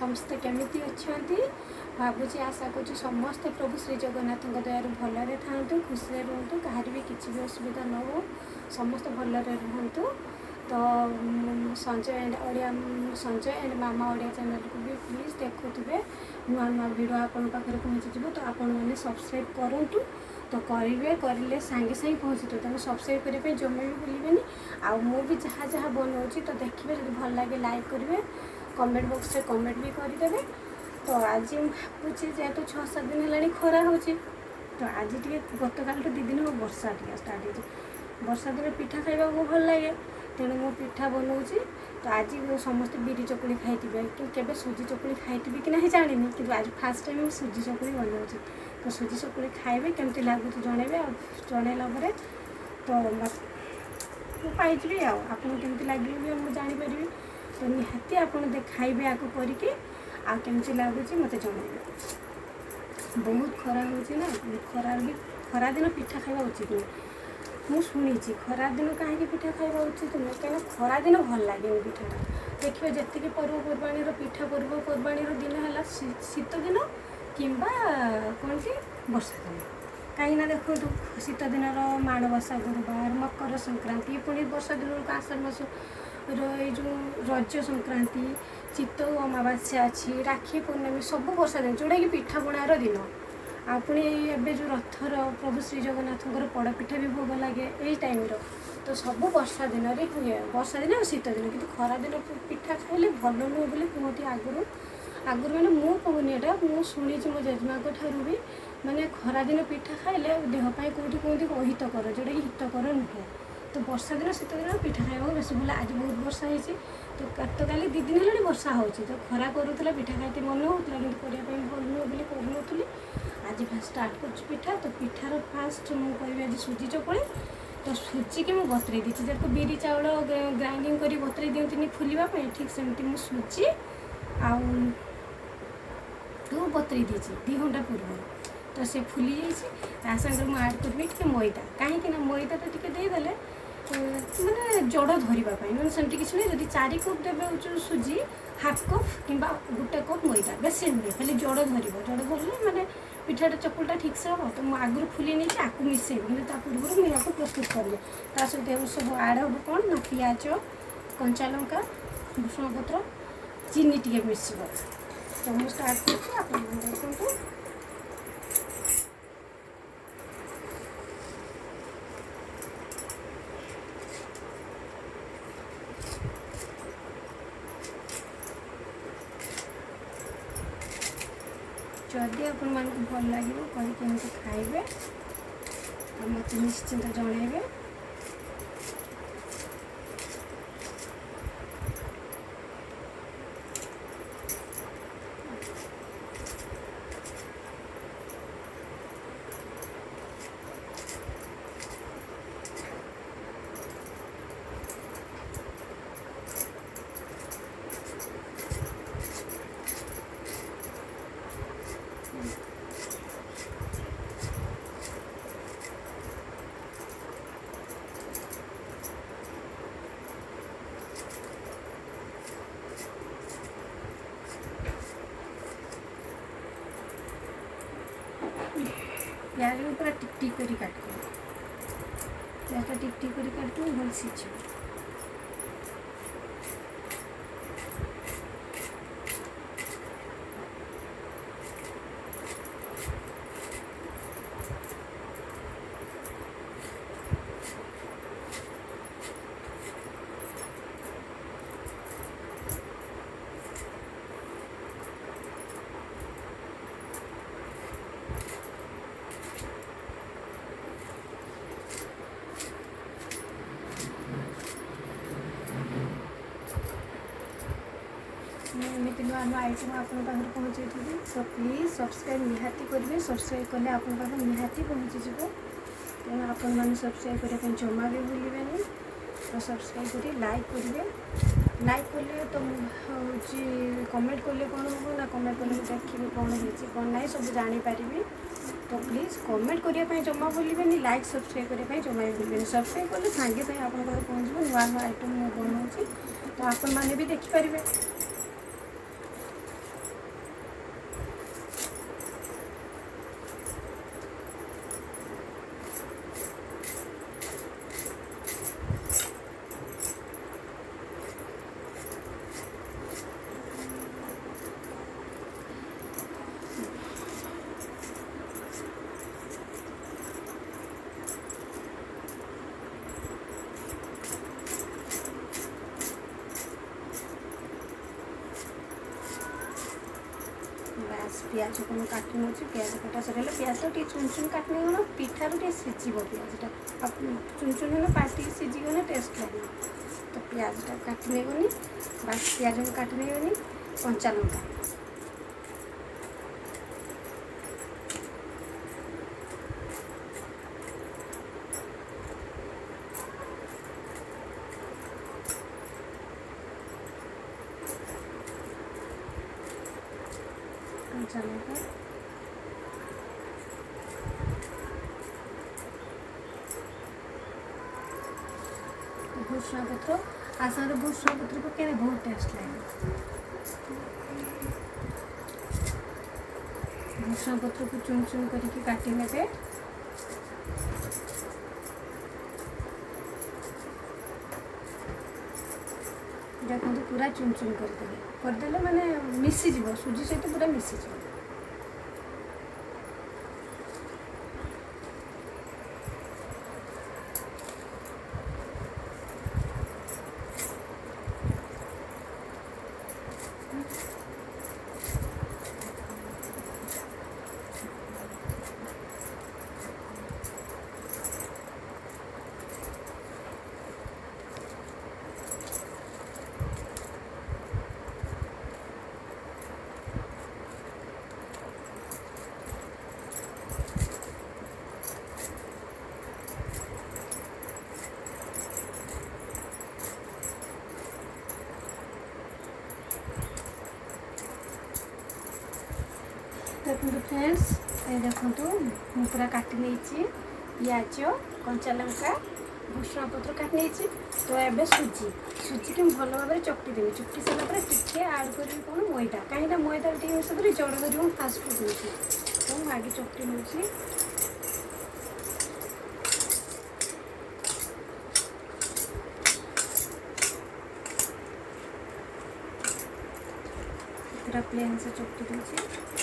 समस्ते केमिति अच्छी भावुची आशा करूँ समस्ते प्रभु श्री जगन्नाथ दयार भलरे था खुशी रुहतु कहार भी किसी भी असुविधा न हो समस्त भलरे रुहतु। तो Sanjay and mama Odia channel को भी प्लीज़ देखुवे नुआ नुआ वीडियो आपण पाखे पहुँची तो आपण मैंने सब्सक्राइब करूँ तो करेंगे करें सागे सागे पहुँची तेनाली सब्सक्राइब करने जमे भी भूलें आउ भी जहाँ जहाँ बनाऊँगी तो देखिए जो भल लगे लाइक करेंगे कमेंट बॉक्स में कमेंट भी करदे। तो आज भावुँ जेहेतु 6-7 दिन है खरा हो तो आज टे गतकाल 2 दिन हम वर्षा टे स्टार्ट हो वर्षा दिन पिठा खावा को भल लगे तेणु मो पिठा बनाऊँगी। तो आज समस्त बिरी चकुड़ी खाई कि केवे सुजी चकुड़ी खाई कि ना जानी कि आज फास्ट टाइम सुजी चकुड़ी बनाऊँगी। तो सुजी चकुड़ी खाइबे केमती लगुच जनइबे जनइला तो पाइबी आपको केमती लगे भी मुझे जानीपरि। तो निहाती आप खाइबे आको करके आमती लगुच मत जनइबे। बहुत खरा हो ना खरा दिन पिठा खावा उचित नहीं मुझे खरा दिन कहीं पिठा खावा उचित नहीं कहीं खरा दिन भल लगे पिठाटा देखिए जी पर्वपर्वाणी पिठा पर्वपर्वाणी दिन है शीत दिन कि कौन सी वर्षा दिन कहीं देखो शीत दिन माणबसा गुरुवार मकर संक्रांति पुणी वर्षा दिन आषाढ़ मास जो रज संक्रांति चित्तौ अमावास्या अच्छी राखी पूर्णमी सब वर्षा दिन जोड़ा कि पिठापणार दिन आ पुणी एवं जो रथर प्रभु श्री जगन्नाथ पड़पिठा भी भोग लगे यही टाइम तो सब वर्षा दिन हुए वर्षा दिन और शीत दिन कि खरा दिन पिठा खाइले भल नुह बोली कहते आगुरी आगुरी मैंने मु कहूनी यहाँ मुझे शुणी मो जेजेमा ठारू भी मैंने खरा दिन पिठा खाइले देहपाई कौटी कहते अहितकर जोटा कि हितकर नुहे। तो वर्षा दिन शीत दिन पिठा खावा बेस भल आज बहुत वर्षा होती तो काली 2 दिन है वर्षा हो तो खरा करूला पिठा खाई मन होता कि करने भल नुह बोली करूनी आज फास्ट स्टार्ट कर पिठा। तो पिठार फास्ट मुझे आज सुजी चकुड़ी तो सुजी की मुझे बतरे दी जब बिरी चाउल ग्राइंडिंग कर बतरे दिखती फुलवाई ठीक सेमती मुझे सुजी तो बतरे दी 2 घंटा पूर्व तो से फुली जा सागर मुझे आड करी टे मैदा कहीं मैदाटा टी देदेले मैंने जड़ धरवाई मैंने सेमती किसी नहीं जब 4 कप देवे सुजी हाफ कप कि 1 कप मैदा बेस नुहे खाली जड़ धरले मैंने पिठाटा चकुलटा ठीक से हम तो मुझे आगुरी फुली नहीं आपको मिसेबी कि पूर्व मुझे प्रस्तुत करेंगे ता सहित सब आड हम कौन ना पिज कंचा लंका भूषण पत्र चीनी टे मिसब तो मुझे स्टार्ट कर जदि आपण भल लगे करके खाइबे मत निश्चिंत जनइबे। प्याज भी पूरा टिक टिक कर काटो प्याज टिक टिक कर काटो भल सीझ। एमती नुआ नुआ आइटम आपको पहुँचे तो प्लीज सब्सक्राइब निहाती करेंगे सब्सक्राइब कले आप निहाती पहुँचीज तेना आपण मैंने सब्सक्राइब करने जमा भी भूलें तो सब्सक्राइब करें लाइक करेंगे लाइक कले तो हूँ कमेंट कले कौन हम ना कमेंट कले देखिए कौन हो कौन ना सब जानीपरि तो प्लीज कमेंट करने जमा भूलें लाइक सब्सक्राइब करने जमा भी भूलें सब्सक्राइब कले सागे सागे आप पहुँच नुआ नुआ आइटम मुझे बनाऊँगी तो आपण मैंने भी देखिपारे। पियाज को मुझे काटी नौची पियाज कटा सर पियाज टी चुन चुन काटने गला पिठार टे सीझब पियाजटा चुन चुन है पाटी सीझीगले टेस्ट लगे तो पियाजटा काटी नहीं बस पियाज को काटी नहीं कंचा लंका कंचा लंका भूषण पत्र आसार भूषण पत्र पकड़े बहुत टेस्ट लगे भूषण पत्र को चुन चुन करके काटी नेबे देखो पूरा चुन चुन करदे माने मिसीज सुजी सहित पूरा मिसीज देखो फ्रेंड्स ये देखो मुझे पूरा काटी नहीं पियाज कंचा लंका भूषण पत्र काटी नहीं तो ये सुजी सुजी की भल भाव चकटी देवी चकटी सारापर टे आड करी कौन मैदा कहीं मैदा टे सब जड़ कर फास्ट फुड तो मुझे आगे चकटी नौ पूरा प्लेन से चकटी दूसरी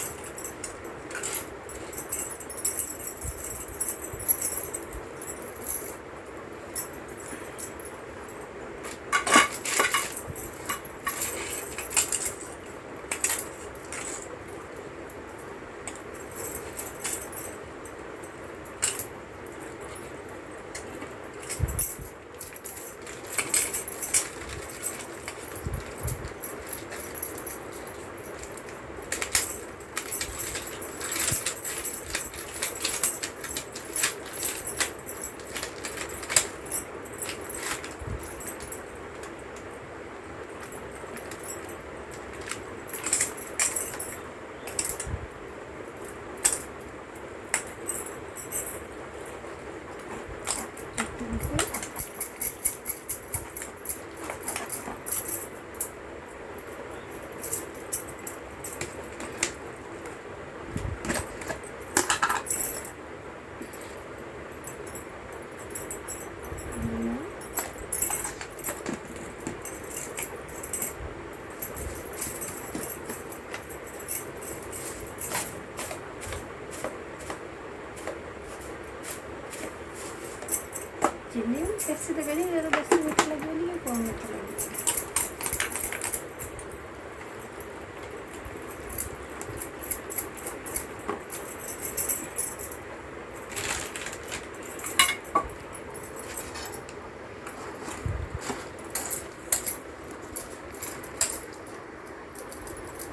चिल्ली कैसे तकड़ी बेस मीठा लगे कम मीठा लगे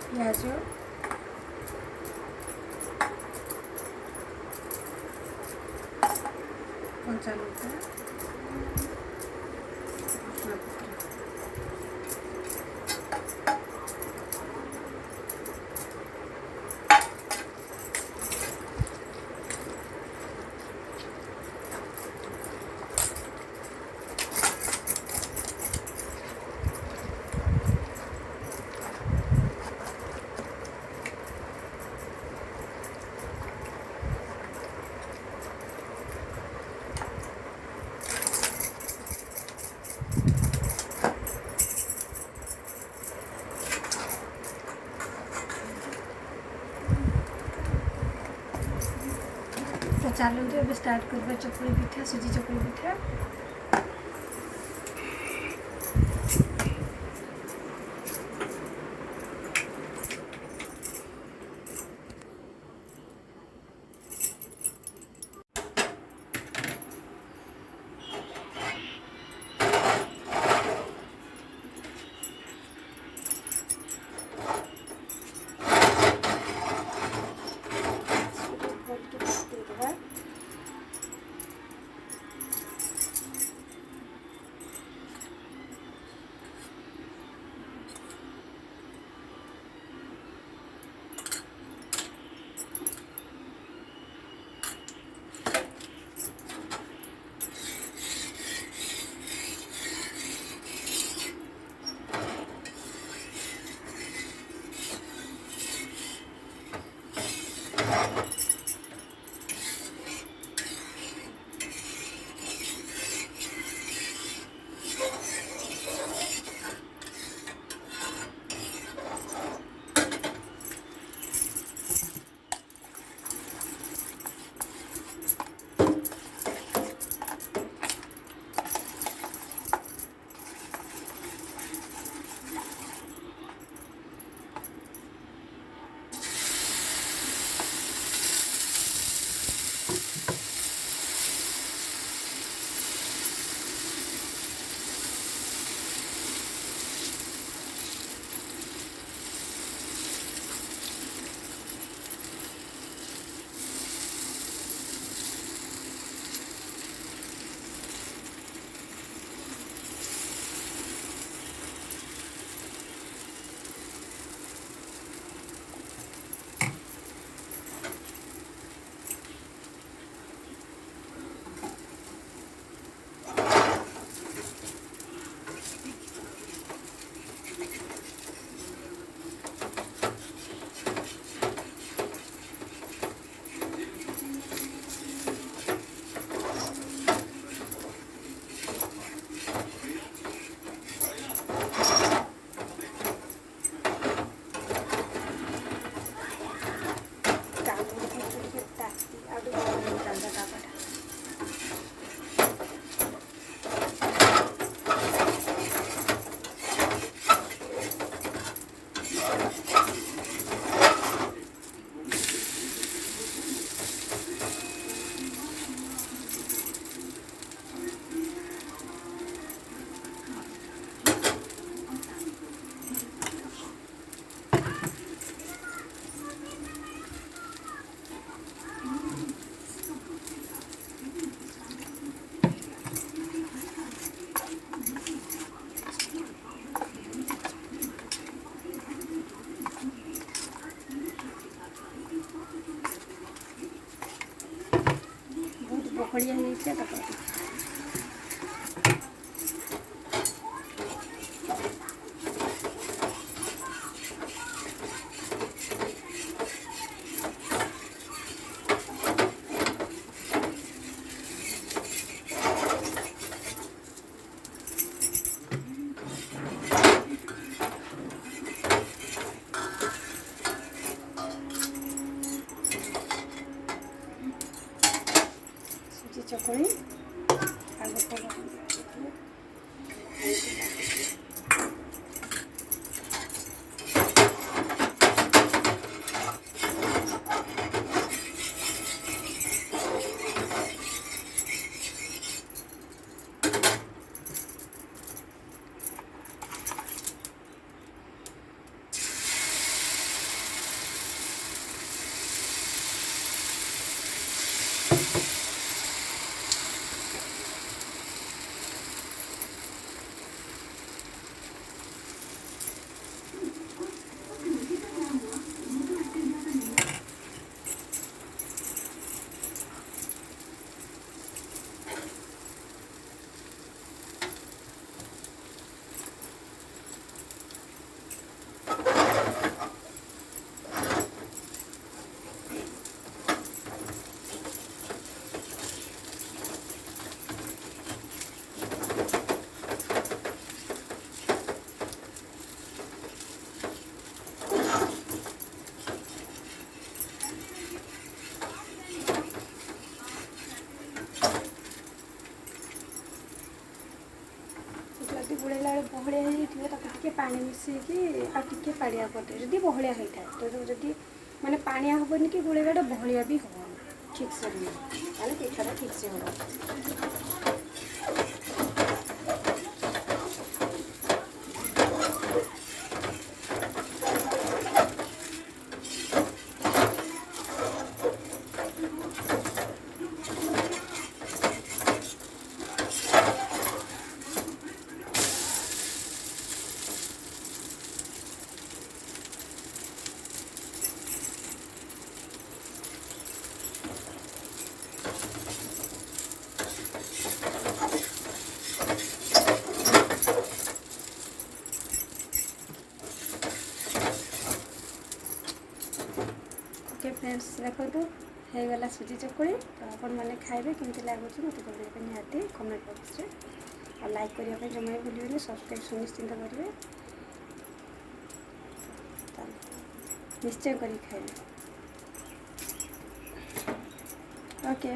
प्याज कंचा लंका तो चलते अब स्टार्ट करवा चकुली पिठा सुजी चकुली पिठा बहलिया हो जाए ସୁଜି ଚକୁଳି ଆଗ जदि बुड़ेला बहलिया होते पानी मिसेकी आगे पाड़िया करदे जदि बहलिया होता है तो जदि माने पानिया हेनी कि गुड़ेगा बहलिया भी हम ठीक से नहीं पिठाटा ठीक से हम ओके फ्रेंड्स देखो हो गला सुजी चकुली तो आपण मैंने खाइबे केमती लगुच मत कहते निहाती कमेंट बॉक्स रे और लाइक करने जमा भूलिए सब्सक्राइब सुनिश्चिंत करेंगे निश्चय कर खाइबे ओके।